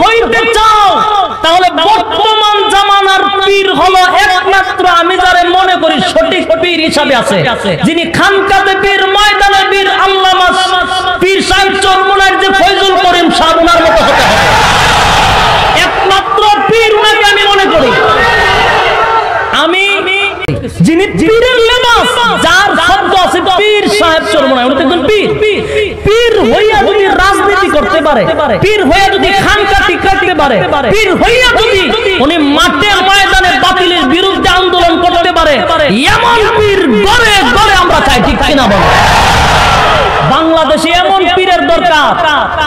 হইতে চাও তাহলে বর্তমান জামানার পীর হলো একমাত্র আমি যারে মনে করি সঠিক পীর হিসাবে আছে, যিনি খানকাতে পীর, ময়দানে পীর, আল্লামা পীর সাহেব চরমুনার যে ফয়জুল করিম সাহেব ওনার মতো হতে হবে। একমাত্র পীর উনাকে আমি মনে করি। আমি যিনি পীরের লেবাস, যার শব্দ আছে পীর সাহেব চরমুনায়, উনি একজন পীর। পীর হইয়া যদি রাজনীতি করতে পারে, পীর হইয়া যদি খানকা ঠিক রাখতে পারে, পীর হইয়া যদি উনি মাঠে ময়দানে বাতিলের বিরুদ্ধে আন্দোলন করতে পারে, এমন পীর গড়ে গড়ে আমরা চাই, ঠিক কিনা বল? বাংলাদেশে এমন পীরের দরকার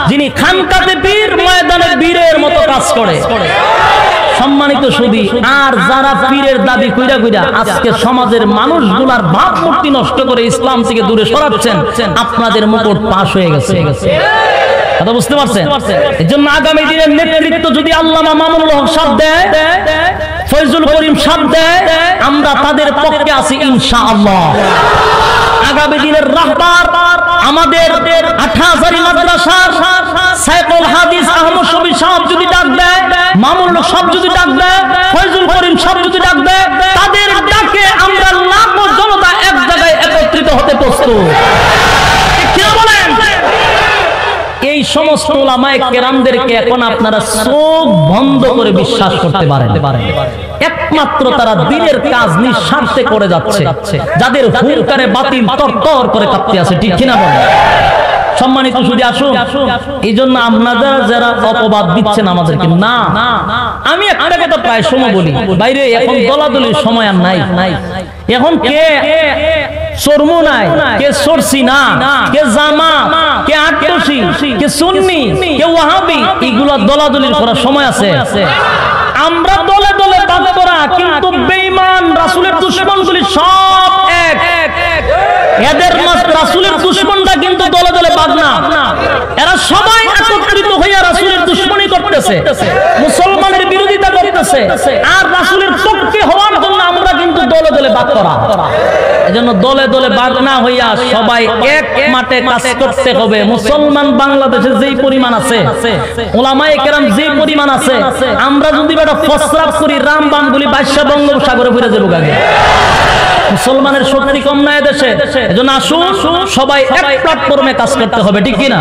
যিনি খানকাতে পীর, ময়দানে বীরের মতো কাজ করে। সম্মানিত সুধী, আর যারা পীরের দাবি কইরা কইরা আজকে সমাজের মানুষগুলার ভাবমূর্তি নষ্ট করে ইসলাম থেকে দূরে সরাচ্ছেন, আপনাদের মুকুট পাশ হয়ে গেছে। কথা বুঝতে পারছেন? এজন্য আগামী দিনের নেতৃত্ব যদি আল্লামা মামুনুল হক সাহেব দেয়, ফয়জুল করিম সাহেব দেয়, আমরা তাদের পক্ষে আছি ইনশাআল্লাহ। আগামী দিনের রাহবার আমাদের আঠাজারি মাদ্রাসার সাইকুল হাদিস আহমদ শফি সাহেব যদি ডাক দেয়, মামুনুল হক সাহেব যদি ডাক দেয়, ফয়জুল করিম সাহেব যদি ডাক দেয়, তাদের ডাকে আমরা লাখো জনতা এক জায়গায় একত্রিত হতে প্রস্তুত। কি বলেন? এই সমস্ত উলামায়ে কেরামদেরকে এখন আপনারা চোখ বন্ধ করে বিশ্বাস করতে পারেন। একমাত্র তারা দিনের কাজ নিঃস্বার্থে করে যাচ্ছে, যাদের হুঙ্কারে বাতিল তরতর করে কাঁপতে আছে, ঠিক কিনা বলেন? সম্মানিত সুধী, আসুন, এই জন্য আপনারা যারা অপবাদ দিচ্ছেন আমাদেরকে, না, আমি একটা কথা প্রায় সময় বলি, বাইরে এখন দলাদলির সময় আর নাই। এখন কে চরমু নাই, কে সরসি না, কে জামা, কে আটটসি, কে সুন্নি, কে ওয়াহাবি, এগুলা দলাদলির করার সময় আছে? আমরা দলে দলে ভাগ করা, কিন্তু বেঈমান রাসূলের দুশমনগুলি সব এক। এদের রাসূলের দুশমনটা কিন্তু দলে দলে ভাগ না, এরা সবাই একত্রিত হইয়া রাসূলের দুশমনি করতেছে, মুসলমানের বিরোধিতা করতেছে। আর রাসূলের পক্ষে হওয়ার জন্য আমরা কিন্তু দলে দলে ভাগ করা। এজন্য দলে দলে ভাগ না হইয়া সবাই এক মাঠে কাজ করতে হবে। মুসলমান বাংলাদেশে যেই পরিমাণ আছে, উলামায়ে কেরাম যেই পরিমাণ আছে, আমরা যদি এটা ফসরাফ করি, রামবান গুলি বাইশা বঙ্গোপসাগরে ঘুরে যাবো আগে। মুসলমানের শক্তি কম নাই দেশে। এজন্য আসুন সবাই এক প্ল্যাটফর্মে কাজ করতে হবে, ঠিক কিনা?